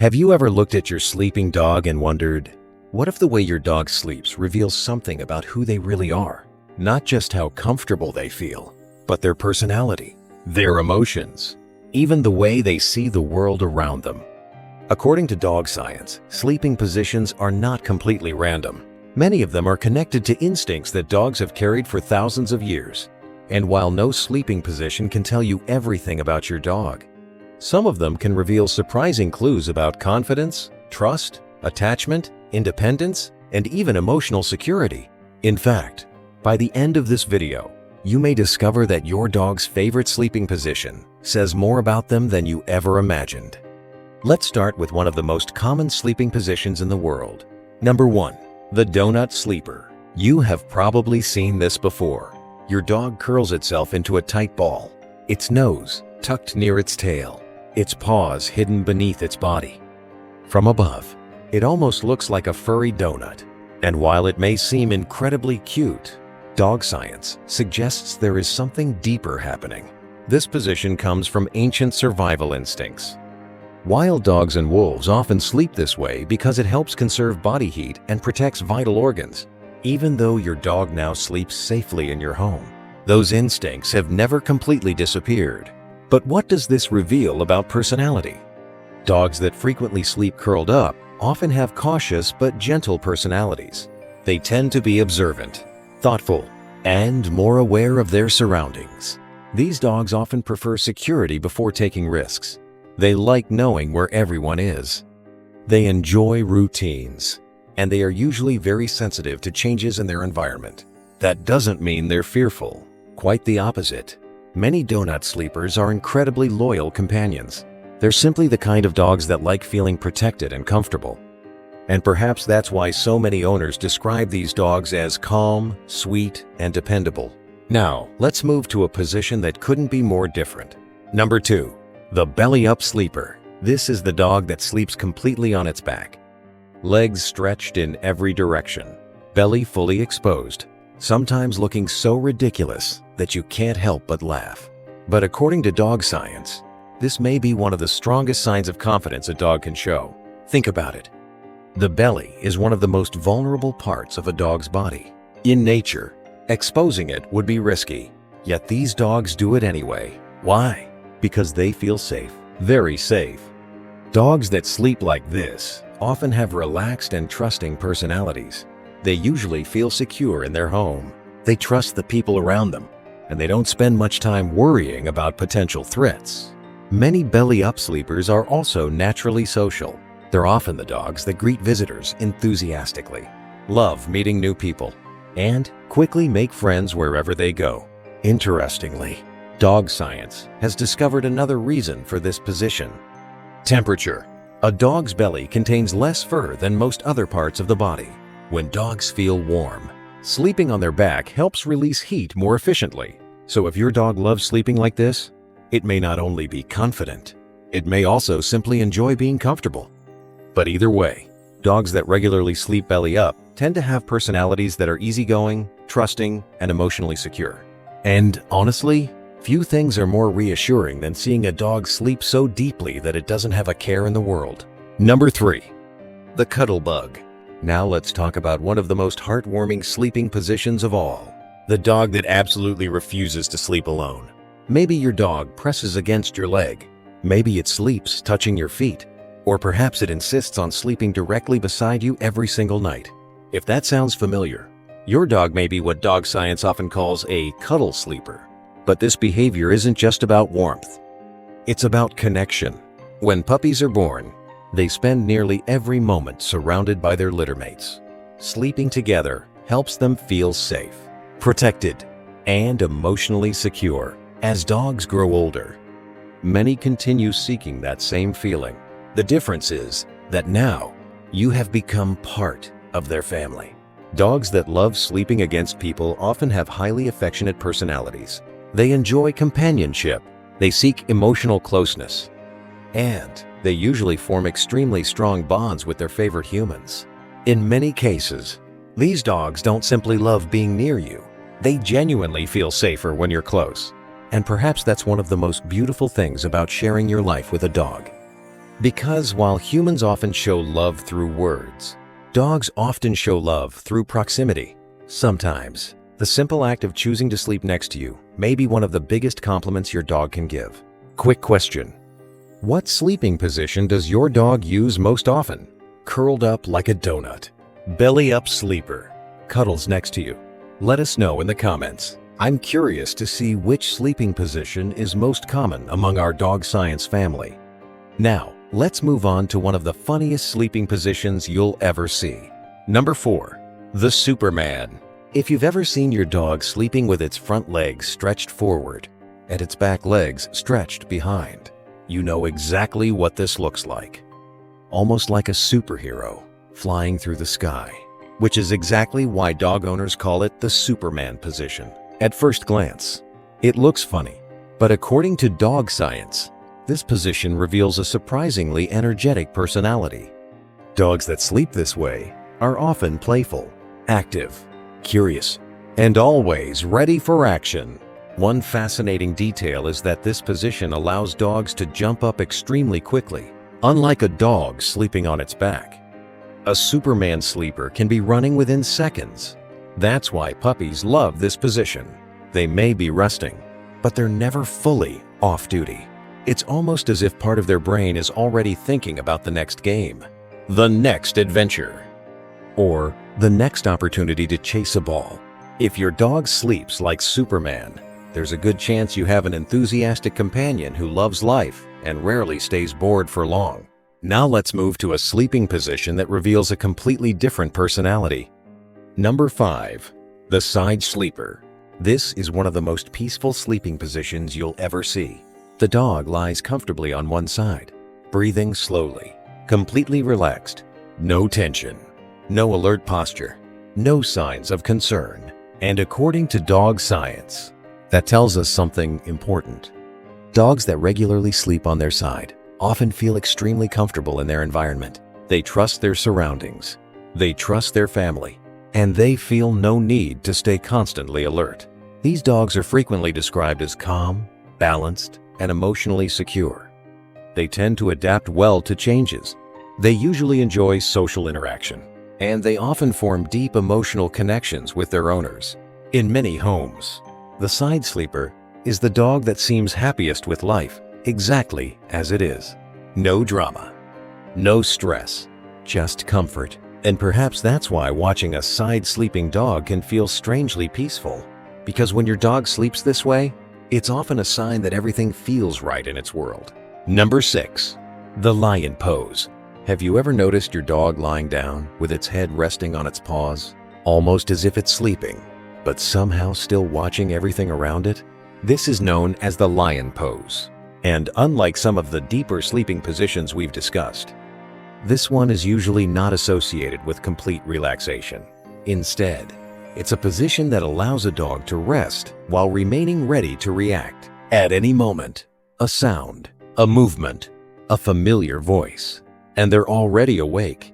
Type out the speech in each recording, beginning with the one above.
Have you ever looked at your sleeping dog and wondered, what if the way your dog sleeps reveals something about who they really are? Not just how comfortable they feel, but their personality, their emotions, even the way they see the world around them. According to dog science, sleeping positions are not completely random. Many of them are connected to instincts that dogs have carried for thousands of years. And while no sleeping position can tell you everything about your dog, some of them can reveal surprising clues about confidence, trust, attachment, independence, and even emotional security. In fact, by the end of this video, you may discover that your dog's favorite sleeping position says more about them than you ever imagined. Let's start with one of the most common sleeping positions in the world. Number 1. The donut sleeper. You have probably seen this before. Your dog curls itself into a tight ball, its nose tucked near its tail, its paws hidden beneath its body. From above, it almost looks like a furry donut. And while it may seem incredibly cute, dog science suggests there is something deeper happening. This position comes from ancient survival instincts. Wild dogs and wolves often sleep this way because it helps conserve body heat and protects vital organs. Even though your dog now sleeps safely in your home, those instincts have never completely disappeared. But what does this reveal about personality? Dogs that frequently sleep curled up often have cautious but gentle personalities. They tend to be observant, thoughtful, and more aware of their surroundings. These dogs often prefer security before taking risks. They like knowing where everyone is. They enjoy routines, and they are usually very sensitive to changes in their environment. That doesn't mean they're fearful. Quite the opposite. Many donut sleepers are incredibly loyal companions. They're simply the kind of dogs that like feeling protected and comfortable. And perhaps that's why so many owners describe these dogs as calm, sweet, and dependable. Now, let's move to a position that couldn't be more different. Number 2. The belly-up sleeper. This is the dog that sleeps completely on its back. Legs stretched in every direction, belly fully exposed, sometimes looking so ridiculous that you can't help but laugh. But according to dog science, this may be one of the strongest signs of confidence a dog can show. Think about it. The belly is one of the most vulnerable parts of a dog's body. In nature, exposing it would be risky, yet these dogs do it anyway. Why? Because they feel safe, very safe. Dogs that sleep like this often have relaxed and trusting personalities. They usually feel secure in their home. They trust the people around them, and they don't spend much time worrying about potential threats. Many belly-up sleepers are also naturally social. They're often the dogs that greet visitors enthusiastically, love meeting new people, and quickly make friends wherever they go. Interestingly, dog science has discovered another reason for this position. Temperature. A dog's belly contains less fur than most other parts of the body. When dogs feel warm, sleeping on their back helps release heat more efficiently. So if your dog loves sleeping like this, it may not only be confident, it may also simply enjoy being comfortable. But either way, dogs that regularly sleep belly up tend to have personalities that are easygoing, trusting, and emotionally secure. And honestly, few things are more reassuring than seeing a dog sleep so deeply that it doesn't have a care in the world. Number 3. The cuddle bug. Now let's talk about one of the most heartwarming sleeping positions of all. The dog that absolutely refuses to sleep alone. Maybe your dog presses against your leg. Maybe it sleeps touching your feet. Or perhaps it insists on sleeping directly beside you every single night. If that sounds familiar, your dog may be what dog science often calls a cuddle sleeper. But this behavior isn't just about warmth. It's about connection. When puppies are born, they spend nearly every moment surrounded by their littermates. Sleeping together helps them feel safe, protected, and emotionally secure. As dogs grow older, many continue seeking that same feeling. The difference is that now you have become part of their family. Dogs that love sleeping against people often have highly affectionate personalities. They enjoy companionship, they seek emotional closeness, and they usually form extremely strong bonds with their favorite humans. In many cases, these dogs don't simply love being near you. They genuinely feel safer when you're close. And perhaps that's one of the most beautiful things about sharing your life with a dog. Because while humans often show love through words, dogs often show love through proximity. Sometimes, the simple act of choosing to sleep next to you may be one of the biggest compliments your dog can give. Quick question. What sleeping position does your dog use most often? Curled up like a donut, belly up sleeper, cuddles next to you? Let us know in the comments. I'm curious to see which sleeping position is most common among our dog science family. Now, let's move on to one of the funniest sleeping positions you'll ever see. Number 4. The Superman. If you've ever seen your dog sleeping with its front legs stretched forward and its back legs stretched behind, you know exactly what this looks like. Almost like a superhero flying through the sky, which is exactly why dog owners call it the Superman position. At first glance, it looks funny, but according to dog science, this position reveals a surprisingly energetic personality. Dogs that sleep this way are often playful, active, curious, and always ready for action. One fascinating detail is that this position allows dogs to jump up extremely quickly, unlike a dog sleeping on its back. A Superman sleeper can be running within seconds. That's why puppies love this position. They may be resting, but they're never fully off duty. It's almost as if part of their brain is already thinking about the next game, the next adventure, or the next opportunity to chase a ball. If your dog sleeps like Superman, there's a good chance you have an enthusiastic companion who loves life and rarely stays bored for long. Now let's move to a sleeping position that reveals a completely different personality. Number 5. The Side Sleeper. This is one of the most peaceful sleeping positions you'll ever see. The dog lies comfortably on one side, breathing slowly, completely relaxed. No tension, no alert posture, no signs of concern. And according to dog science, that tells us something important. Dogs that regularly sleep on their side often feel extremely comfortable in their environment. They trust their surroundings, they trust their family, and they feel no need to stay constantly alert. These dogs are frequently described as calm, balanced, and emotionally secure. They tend to adapt well to changes. They usually enjoy social interaction, and they often form deep emotional connections with their owners. In many homes, the side sleeper is the dog that seems happiest with life, exactly as it is. No drama, no stress, just comfort. And perhaps that's why watching a side sleeping dog can feel strangely peaceful. Because when your dog sleeps this way, it's often a sign that everything feels right in its world. Number 6. The Lion Pose. Have you ever noticed your dog lying down with its head resting on its paws, almost as if it's sleeping, but somehow still watching everything around it? This is known as the Lion Pose. And unlike some of the deeper sleeping positions we've discussed, this one is usually not associated with complete relaxation. Instead, it's a position that allows a dog to rest while remaining ready to react at any moment. A sound, a movement, a familiar voice, and they're already awake.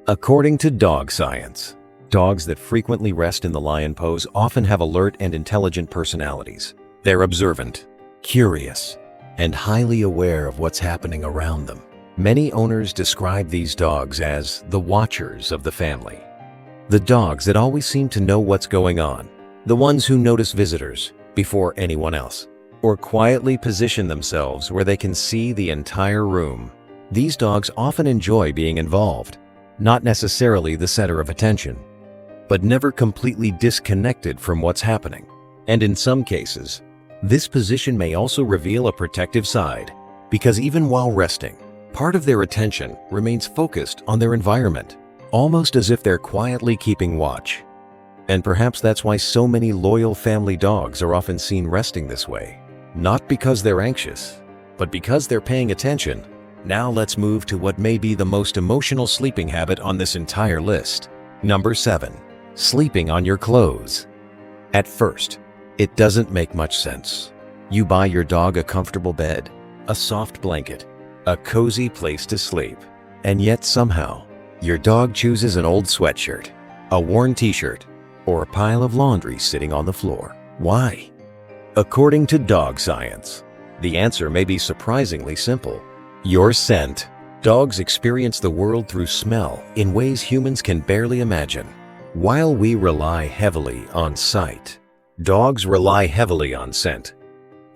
According to dog science, dogs that frequently rest in the lion pose often have alert and intelligent personalities. They're observant, curious, and highly aware of what's happening around them. Many owners describe these dogs as the watchers of the family. The dogs that always seem to know what's going on, the ones who notice visitors before anyone else, or quietly position themselves where they can see the entire room. These dogs often enjoy being involved, not necessarily the center of attention, but never completely disconnected from what's happening. And in some cases, this position may also reveal a protective side, because even while resting, part of their attention remains focused on their environment, almost as if they're quietly keeping watch. And perhaps that's why so many loyal family dogs are often seen resting this way. Not because they're anxious, but because they're paying attention. Now let's move to what may be the most emotional sleeping habit on this entire list. Number 7. Sleeping on your clothes. At first, it doesn't make much sense. You buy your dog a comfortable bed, a soft blanket, a cozy place to sleep, and yet somehow, your dog chooses an old sweatshirt, a worn t-shirt, or a pile of laundry sitting on the floor. Why? According to dog science, the answer may be surprisingly simple. Your scent Dogs experience the world through smell in ways humans can barely imagine. While we rely heavily on sight, dogs rely heavily on scent.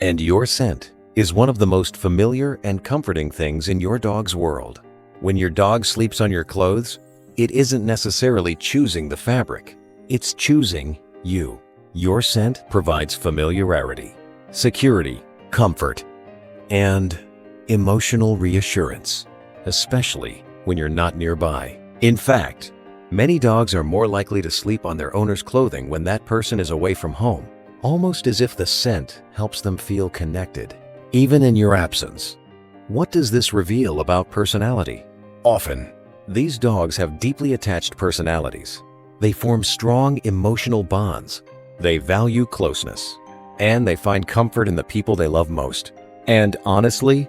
And your scent is one of the most familiar and comforting things in your dog's world. When your dog sleeps on your clothes, it isn't necessarily choosing the fabric, it's choosing you. Your scent provides familiarity, security, comfort, and emotional reassurance, especially when you're not nearby. In fact, many dogs are more likely to sleep on their owner's clothing when that person is away from home, almost as if the scent helps them feel connected, even in your absence. What does this reveal about personality? Often, these dogs have deeply attached personalities. They form strong emotional bonds. They value closeness, and they find comfort in the people they love most. And honestly,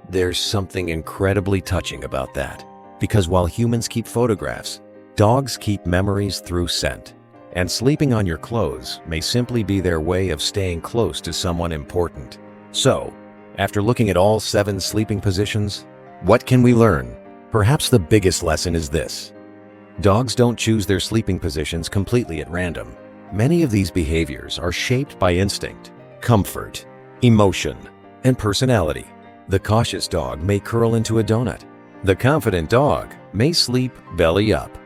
there's something incredibly touching about that. Because while humans keep photographs, dogs keep memories through scent. And sleeping on your clothes may simply be their way of staying close to someone important. So, after looking at all 7 sleeping positions, what can we learn? Perhaps the biggest lesson is this. Dogs don't choose their sleeping positions completely at random. Many of these behaviors are shaped by instinct, comfort, emotion, and personality. The cautious dog may curl into a donut. The confident dog may sleep belly up.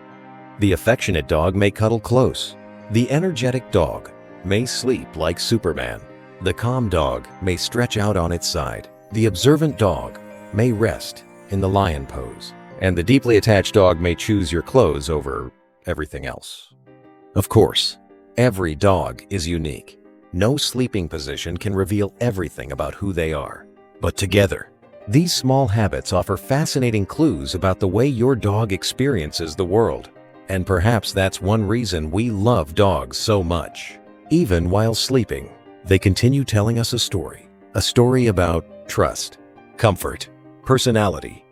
The affectionate dog may cuddle close. The energetic dog may sleep like Superman. The calm dog may stretch out on its side. The observant dog may rest in the lion pose. And the deeply attached dog may choose your clothes over everything else. Of course, every dog is unique. No sleeping position can reveal everything about who they are. But together, these small habits offer fascinating clues about the way your dog experiences the world. And perhaps that's one reason we love dogs so much. Even while sleeping, they continue telling us a story about trust, comfort, personality,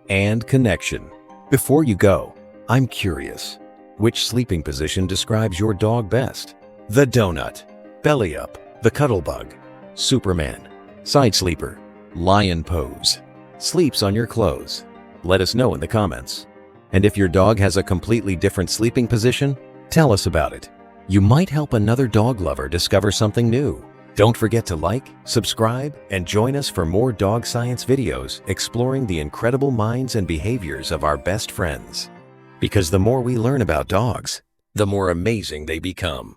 and connection. Before you go, I'm curious, which sleeping position describes your dog best? The donut, belly up, the cuddle bug, Superman, side sleeper, lion pose, sleeps on your clothes. Let us know in the comments. And if your dog has a completely different sleeping position, tell us about it. You might help another dog lover discover something new. Don't forget to like, subscribe, and join us for more dog science videos exploring the incredible minds and behaviors of our best friends. Because the more we learn about dogs, the more amazing they become.